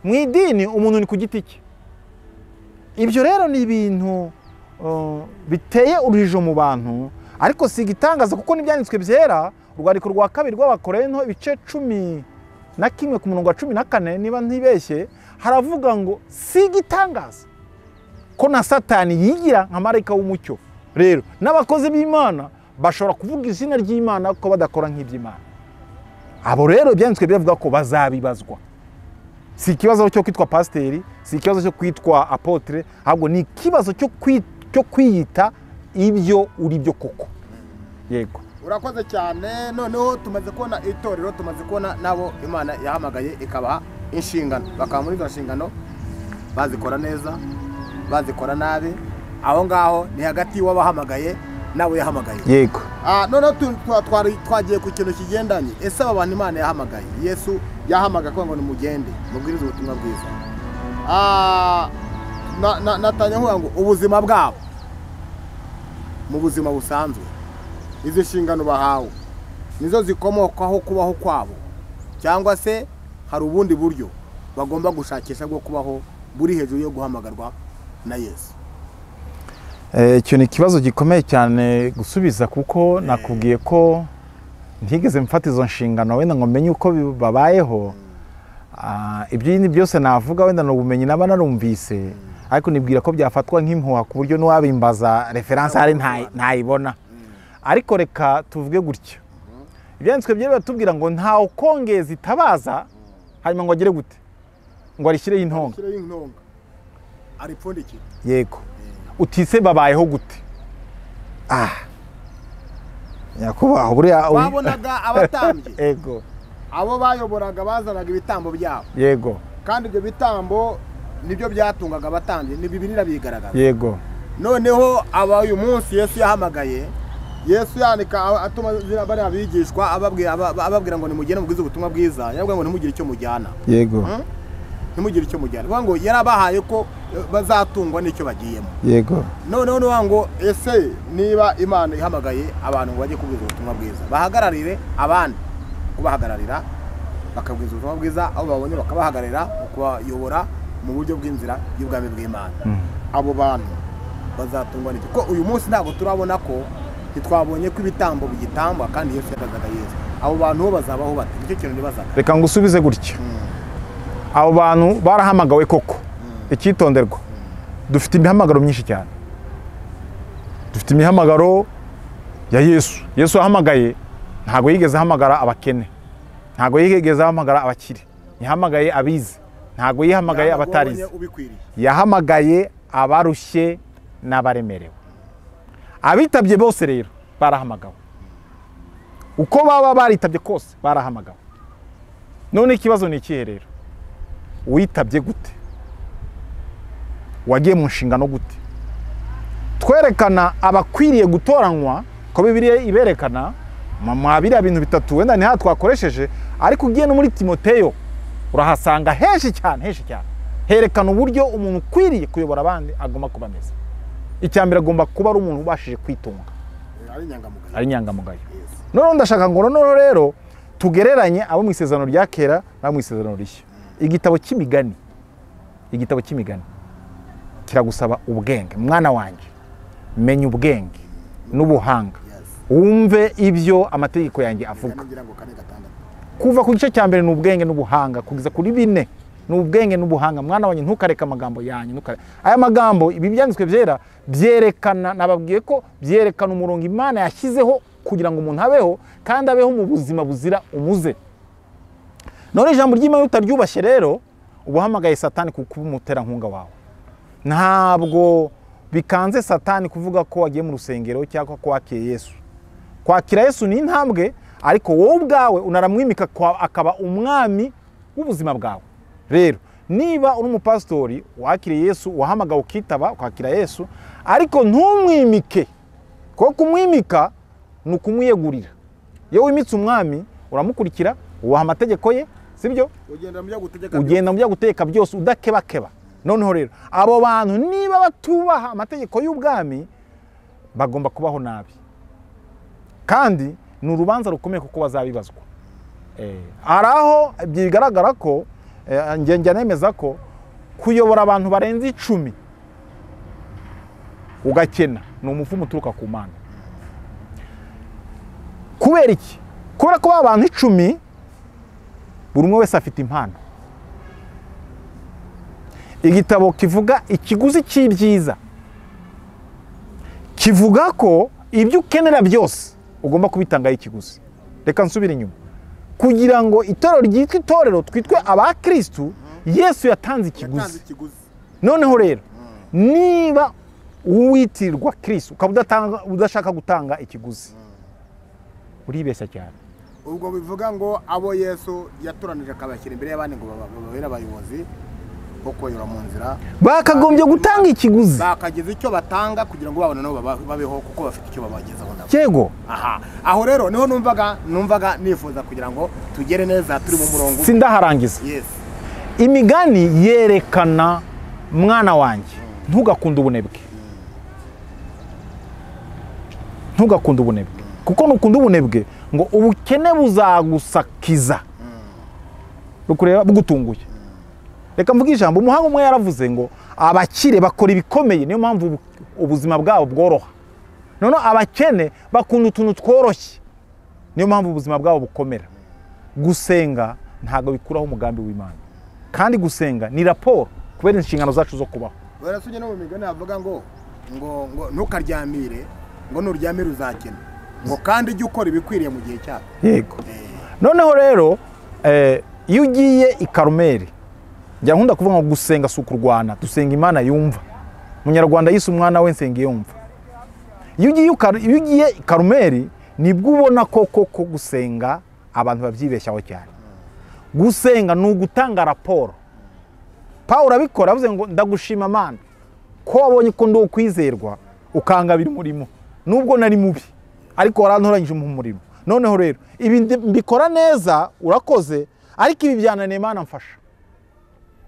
mu idini umuntu ni ku giti cye. Ibyo rero ni ibintu biteye urujijo mu bantu, ariko si igitangaza kuko n'ibyanditswe byera, urwandiko rwa 2 rw'Abakorinto ibice 11 ku murongo wa 14 niba ntibeshye, haravuga ngo si igitangaza ko na Satani yigira nka marayika w'umucyo. Rero n'abakozi b'Imana bashobora kuvuga izina ry'Imana ko badakora nk'iby'Imana. Abo rero ibyanditswe biravuga ko bazabibazwa. Si ikibazo cyo kwitwa pasteri, si ikibazo cyo kwitwa apotre, ahubwo ni ikibazo cyo kwiyita ibyo uri byo koko. Yego. Urakoze cyane. Noneho tumaze kubona itorero, tumaze kubona nabo Imana yahamagaye ikabaha inshingano, bakaba muri izo nshingano bazikora neza, bazikora nabi. Aho ngaho ni hagati y'uwabahamagaye nawe yahamagaye. Yego. Noneho twagiye ku kintu kigendanye. Ese aba bantu Imana yahamagaye, Yesu yahamagaye ko ngo nimugende mubwirize ubutumwa bwiza. Natanya nkuvuga ngo ubuzima bwabo mu buzima busanzwe, izo nshingano bahawe nizo zikomokaho kubaho kwabo, cyangwa se hari ubundi buryo bagomba gushakisha bwo kubaho buri hejuru yo guhamagarwa na Yesu? Icyo ni ikibazo gikomeye cyane gusubiza, kuko nakubwiye ko ntigeze mfata izo nshingano wenda ngo menye uko babayeho. Ibyo byose navuga wenda n'ubumenyi naba narumvise, ariko nibwira ko byafatwa nk'impuha ku buryo n'uwabimbaza reference hari ntayibona. Ariko reka tuvuge gutya, ibyanditswe byera batubwira ngo nta ukongeza itabaza hanyuma ngo agire gute, ngo arishyireho intonga. Aripfundikira. Yego. Utise babayeho gute? Nyakubahwa buriya wabonaga abatambye. Yego. Abo bayoboraga bazanaga ibitambo byabo. Yego. Kandi ibyo bitambo nibyo byatungaga abatambye, ni Bibiliya bigaragaza. Yego. Noneho aba uyu munsi Yesu yahamagaye Yesu yanika atuma bari abigishwa ababwira ngo nimugende mubwize ubutumwa bwiza, yababwira ngo ntimugire icyo mujyana. Yego. Ntimugire icyo mujyana. Vuga ngo yarabahaye ko bazatungwa n'icyo bagiyemo. Yego. None ngo ese niba Imana ihamagaye abantu ngo bajye kubwiza ubutumwa bwiza, bahagararire abandi kubahagararira bakabwiza ubutumwa bwiza, aho babonye bakabahagararira kubayobora mu buryo bw'inzira y'ubwami bw'Imana. Abo bantu bazatungwa n'iki? Ko uyu munsi ntabwo turabona ko ntitwabonye ko ibitambo bigitambwa kandi Yesu yarazaga Yesu. Abo bantu bo bazabaho bate? Nicyo kintu nibazaga. Reka ngusubize gutya. Abo bantu barahamagawe koko. Icyitonderwa. Dufite imihamagaro myinshi cyane. Dufite imihamagaro ya Yesu. Yesu yahamagaye ntabwo yigeze ahamagara abakene. Ntabwo yigeze ahamagara abakire. Yahamagaye abize. Ntabwo yihamagaye abatarize. Yahamagaye abarushye n'abaremerewe. Abitabye bose rero barahamagawe. Uko baba baritabye kose barahamagawe. None ikibazo ni ikihe rero? Witabye gute? Wagiye mu nshingano gute? Twerekana abakwiriye gutoranywa ko Bibiliya iberekana biriya bintu bitatu, wenda ni twakoresheje, ariko ugiye no muri Timoteyo urahasanga henshi cyane. Herekana uburyo umuntu ukwiriye kuyobora abandi agomba kuba meza. Icyambere agomba kuba ari umuntu ubashije kwitunga, ari nyangamugayo. None ndashaka ngo none rero tugereranye abo mu isezerano rya kera na mu isezerano rishya. Igitabo cy'imigani kiragusaba ubwenge. Mwana wanjye, menya ubwenge n'ubuhanga, wumve ibyo amategeko yanjye avuga. Kuva ku gice cya mbere ni ubwenge n'ubuhanga, kugeza kuri 4 ni ubwenge n'ubuhanga. Mwana wanjye, ntukareke amagambo yanyu. Aya magambo ibi byanditswe byera byerekana, nababwiye ko byerekana umurongo Imana yashyizeho kugira ngo umuntu abeho, kandi abeho mu buzima buzira umuze. None ijambo ry'Imana utaryubashye rero ubuhamagaye Satani kuba umuterankunga wawe. Ntabwo bikanze Satani kuvuga ko wagiye mu rusengero cyangwa ko wakiye Yesu. Kwakira Yesu ni intambwe, ariko wowe ubwawe unaramwimika akaba umwami w'ubuzima bwawe. Rero niba uri umupastori wakiriye Yesu, wahamagawe ukitaba kwakira Yesu, ariko ntumwimike, kuko kumwimika ni ukumwiyegurira. Iyo wimitse umwami uramukurikira, ubaha amategeko ye, sibyo? Ugenda mu byo gutegeka byose udakebakeba. Noneho rero abo bantu niba batubaha amategeko y'ubwami bagomba kubaho nabi, kandi ni urubanza rukomeye kuko bazabibazwa. Araho bigaragara ko njya nemeza ko kuyobora abantu barenze 10 ugakena ni umuvumo uturuka ku Mana. Kubera iki? Kubera ko abantu 10 buri umwe wese afite impano. Igitabo kivuga ikiguzi cy'ibyiza kivuga ko ibyo ukenera byose ugomba kubitangaho ikiguzi. Reka nsubire inyuma. Kugira ngo itorero ryitwe itorero twitwe abakristu, Yesu yatanze ikiguzi. Noneho rero niba uwitirwa Kristo ukaba udashaka gutanga ikiguzi, uribeshya cyane. Ubwo bivuga ngo abo Yesu yatoranije akabashyira imbere y'abandi ngo babere abayobozi bokoyora mu nzira, bakagombye gutanga ikiguzi, bakagize icyo batanga kugira ngo babone no babeho kuko bafite icyo babagezaho nabo. Yego. Aho rero niho numvaga nifuza kugira ngo tugere neza turi mu murongo. Sindaharangiza. Yes. Imigani yerekana, mwana wanjye, ntugakunde ubunebwe. Ntugakunde ubunebwe, kuko nukunda ubunebwe ngo ubukene buzagusakiza rukureba bugutunguye. Reka mvuga ijambo, umuhanga umwe yaravuze ngo abakire bakora ibikomeye, niyo mpamvu ubuzima bwabo bworoha. None abakene bakunda utuntu tworoshye, niyo mpamvu ubuzima bwabo bukomera. Gusenga ntago bikuraho umugambi w'Imana, kandi gusenga ni raporo kubera inshingano zacu zo kubaho. Barasuje no mu migani avuga ngo ntukaryamire, ngo nuryamire uzakena, ngo kandi ujye ukora ibikwiriye mu gihe cyako. Yego. Noneho rero iyo ugiye i Karumeli, njya nkunda kuvuga ngo gusenga si ukurwana, dusenga Imana yumva. Munyarwanda yise umwana we nsenga yumva. Iyo ugiye i Karumeli nibwo ubona koko gusenga abantu babyibeshyaho cyane. Gusenga ni ugutanga raporo. Pawulo abikora avuze ngo ndagushima Mana ko wabonye ko ndo kwizerwa ukangabira umurimo nubwo nari mubi. ariko warantoranyije mu murimo. Noneho rero ibi mbikora neza, urakoze, ariko ibi byananiye Mana mfasha.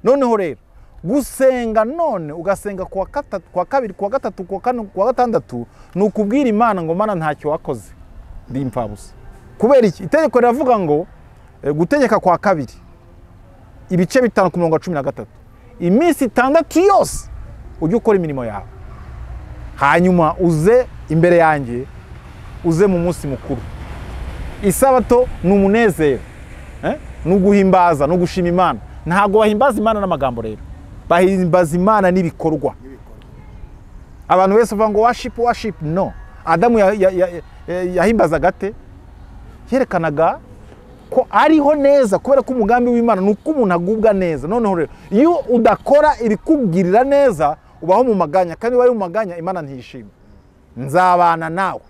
Noneho rero gusenga none ugasenga kuwa kabiri, kuwa gatatu, kuwa kane, kuwa gatandatu, ni ukubwira Imana ngo Mana ntacyo wakoze, ndi impfabusa. Kubera iki? Itegeko riravuga ngo gutegeka kwa kabiri ibice 5 ku 13, iminsi 6 yose ujye ukora imirimo yawe, hanyuma uze imbere yanjye, uze mu munsi mukuru. Isabato ni umunezero, ni uguhimbaza, ni ugushima Imana. Ntabwo bahimbaza Imana n'amagambo rero, bahimbaza Imana n'ibikorwa. Abantu bese bavuga ngo worship, no. Adamu yahimbaza gate, yerekanaga ko ariho neza, kubera ko umugambi w'Imana ni uko umuntu agubwa neza. Noneho rero iyo udakora ibikubwirira neza, ubaho mu maganya, kandi wari mu maganya Imana ntiyishima. Nzabana nawe.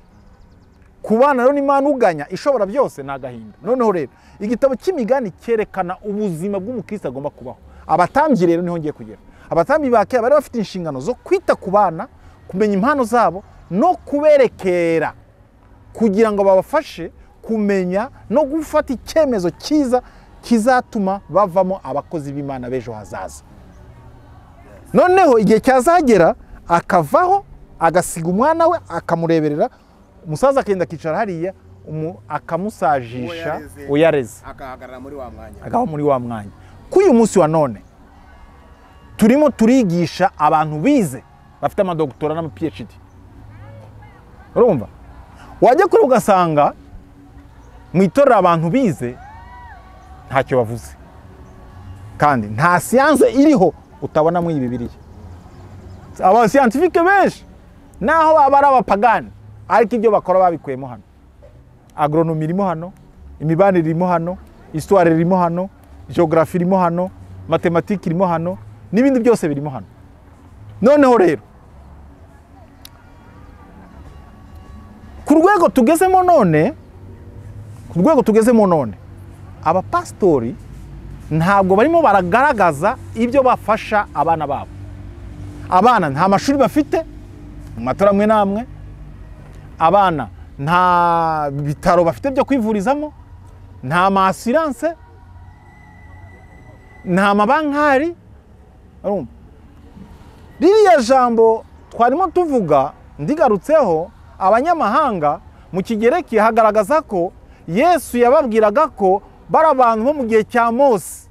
Kubana rero n'Imana uganya ishobora byose nagahinda. Noneho rero igitabo cy'imigani cyerekana ubuzima bw'umukristo agomba kubaho. Abatambyi rero niho ngiye kugera. Abatambyi ba kera bari bafite inshingano zo kwita ku bana, kumenya impano zabo no kuberekera, kugira ngo babafashe kumenya no gufata icyemezo cyiza kizatuma bavamo abakozi b'Imana b'ejo hazaza. Noneho igihe cyazagera akavaho, agasiga umwana we, akamureberera, umusaza akenda akicara hariya, akamusajisha uyareze, akahagarara muri wa mwanya, agaho muri wa mwanya. K'uyu munsi wa none turimo turigisha abantu bize, bafite amadoktora n'ama PhD. Urumva? Wajya kuri ugasanga mu itorero abantu bize ntacyo bavuze, kandi nta siyanse iriho utabona muri Bibiliya. Aba scientifique benshi naho baba ari abapagani, ariko ibyo bakora babikuyemo hano. Agronomy irimo hano, imibanire irimo hano, histoire irimo hano, geography irimo hano, mathematics irimo hano, n'ibindi byose birimo hano. Noneho rero ku rwego tugezemo none, abapastori ntabwo barimo baragaragaza ibyo bafasha abana babo. Abana nta mashuri bafite, mu matora amwe n'amwe. Abana nta bitaro bafite byo kwivurizamo, nta assurance, nta mabankari. Ririya jambo twarimo tuvuga ndigarutseho, abanyamahanga mu Kigereki hagaragaza ko Yesu yababwiraga ko bari abantu bo mu gihe cya Mose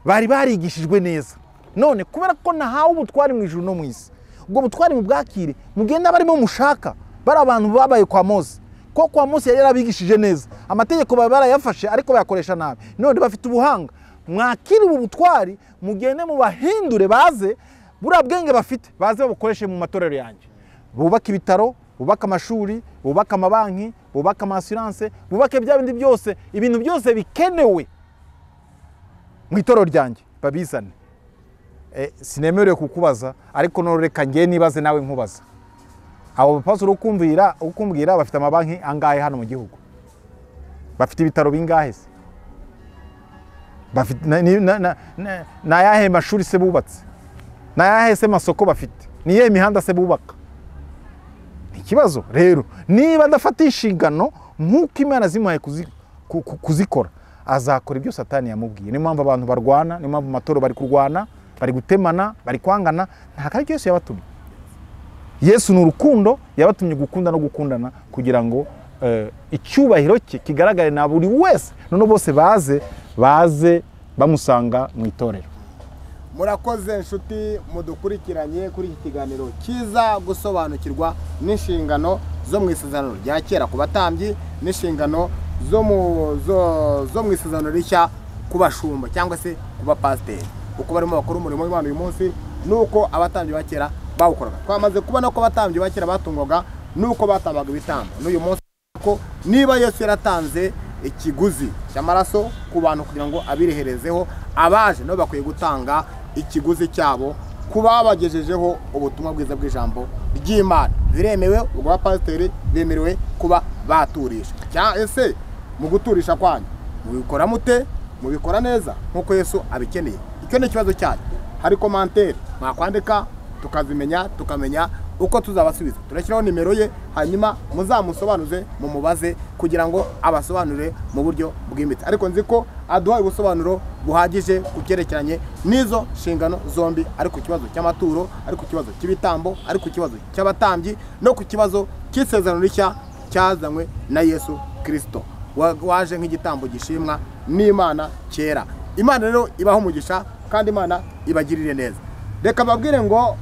bari barigishijwe neza. None kubera ko nahawe ubutwari mu ijuru no mu isi, ubwo butwari mu bwakire mugenda barimo mushaka, bari abantu babaye kwa Mose, ko kwa Mose yari yarabigishije neza, amategeko barayafashe ariko bayakoresha nabi. None bafite ubuhanga, mwakire ubu butwari mugende mu bahindure, baze buriya bwenge bafite baze babukoreshe mu matorero yanjye, bubaka ibitaro, bubaka amashuri, bubaka amabanki, bubaka amassurance, bubake bya bindi byose, ibintu byose bikenewe mu itorero ryanjye babizane. Sinemerewe kukubaza, ariko no reka ngiye nibaze nawe nkubaza. Abo bapasuro ukumbwira bafite amabanki angahe hano mu gihugu? Bafite ibitaro bingahe se? Bafite na yahe mashuri se bubatse? Na yahe se masoko bafite? Niye imihanda se bubaka? Ikibazo rero, niba ndafata inshingano nk'uko Imana zimuhaye kuzikora, azakora ibyo Satani yamubwiye. Ni mpamvu abantu barwana, ni mpamvu matoro bari kurwana, bari gutemana, bari kwangana. Nta ari Yesu yabatumye. Yesu ni urukundo, yabatumye gukunda no gukundana, kugira ngo icyubahiro cye kigaragare na buri wese, none bose baze bamusanga mu itorero. Murakoze inshuti mudukurikiranye kuri iki kiganiro kiza gusobanukirwa n'inshingano zo mu isezerano rya kera ku batambyi, n'inshingano zo mu isezerano rishya ku bashumba cyangwa se ku bapasiteri, uko barimo bakora umurimo w'Imana uyu munsi, nuko abatambyi ba kera bawukoraga. Twamaze kubona ko abatambyi ba kera batungwaga nuko batambaga ibitambo. N'uyu munsi ko niba Yesu yaratanze ikiguzi cy'amaraso ku bantu kugira ngo abireherezeho, abaje nabo bakwiye gutanga ikiguzi cyabo kuba bagejejeho ubutumwa bwiza bw'ijambo ry'Imana. Biremewe, ubwo abapasiteri bemerewe kuba baturisha. Ese mu guturisha kwanyu mubikora mute? Mubikora neza nk'uko Yesu abikeneye? Icyo ni ikibazo cyanyu. Hari komantere mwakwandika tukazimenya, tukamenya uko tuzabasubiza. Turashyiraho nimero ye, hanyuma muzamusobanuze mumubaze kugira ngo abasobanurire mu buryo bwimbitse. Ariko nzi ko aduha ubusobanuro buhagije ku cyerekeranye n'izo nshingano zombi, ari ku kibazo cy'amaturo, ari ku kibazo cy'ibitambo, ari ku kibazo cy'abatambyi, no ku kibazo cy'isezerano rishya cyazanywe na Yesu Kristo waje nk'igitambo gishimwa n'Imana kera. Imana rero ibaho umugisha kandi Imana ibagirire neza. Reka babwire ngo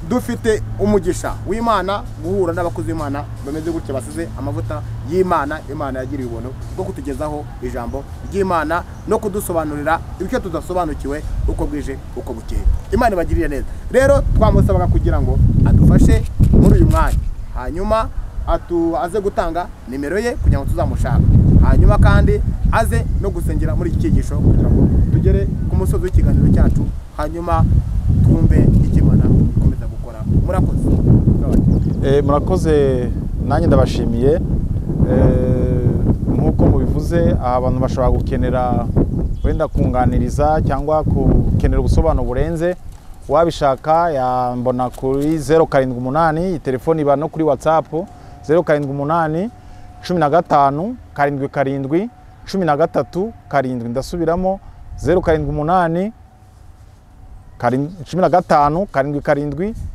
dufite umugisha w'Imana guhura n'abakozi b'Imana bameze gutya basize amavuta y'Imana. Imana yagiriye ubuntu bwo kutugezaho ijambo ry'Imana no kudusobanurira ibyo tudasobanukiwe uko bwije uko bukeye. Imana ibagirire neza. Rero twamusabaga kugira ngo adufashe muri uyu mwanya, hanyuma aze gutanga nimero ye kugira ngo tuzamushaka, hanyuma kandi aze no gusengera muri iki cyigisho kugira ngo tugere ku musozi w'ikiganiro cyacu, hanyuma twumve icyo Imana ikomeza gukora. Murakoze. Murakoze, nanjye ndabashimiye. Nk'uko mubivuze, aha abantu bashobora gukenera wenda kunganiriza cyangwa gukenera ubusobanuro burenze. Wabishaka yambona kuri 078, telefoni iba no kuri WhatsApp 078 15 77 13 7. Ndasubiramo 078 15 77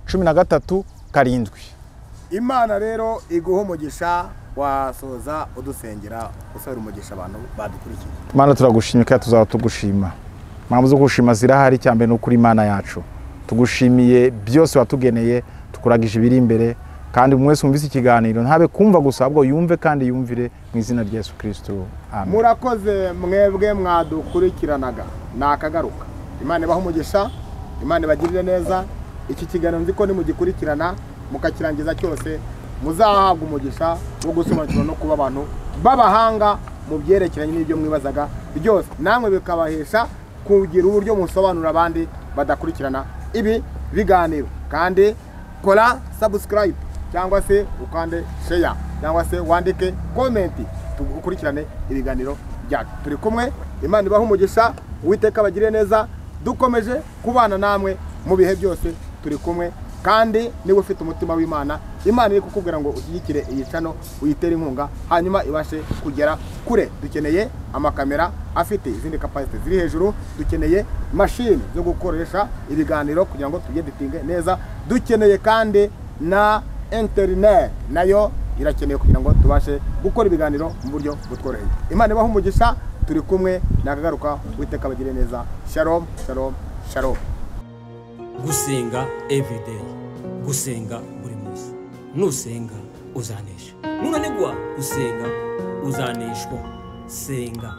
13 7. Imana rero iguha umugisha. Wasoza udusengera usabira umugisha abantu badukurikiye. Imana turagushimika, tuzaba tugushima. Mpamvu zo gushima zirahari, cyambe no kuri Imana yacu. Tugushimiye byose watugeneye, tukuragije ibiri imbere, kandi umwese umvise ikiganiro ntabe kumva gusa ahubwo yumve kandi yumvire mu izina rya Yesu Kristo. Amen. Murakoze mwebwe mwadukurikiranaga. Nakagaruka. Imana ibaho umugisha, Imana ibagirire neza. Iki kiganiro nzi ko nimugikurikirana mukakirangiza cyose muzahabwa umugisha wo gusobanukirwa no kuba abantu b'abahanga mu byerekeranye n'ibyo mwibazaga byose, namwe bikabahesha kugira uburyo musobanura abandi badakurikirana ibi biganiro. Kandi kora subscribe cyangwa se ukande share cyangwa se wandike comment, tugukurikirane ibiganiro byacu. Turi kumwe. Imana ibaho umugisha, Uwiteka abagire neza. Dukomeje kubana namwe mu bihe byose, turi kumwe. Kandi niba ufite umutima w'Imana, Imana iri kukubwira ngo ushyigikire iyi channel, uyitere inkunga, hanyuma ibashe kugera kure. Dukeneye amakamera afite izindi capacity ziri hejuru, dukeneye machine zo gukoresha ibiganiro kugira ngo tujye ditinge neza, dukeneye kandi na internet nayo irakeneye kugira ngo tubashe gukora ibiganiro mu buryo butworoheye. Imana ibaho umugisha, turi kumwe. Nakagaruka. Uwiteka abagire neza. Shalom, shalom, shalom. Gusenga everyday, gusenga buri munsi. Nusenga uzanesha. Nunanigwa gusenga uzaneshwa. Senga.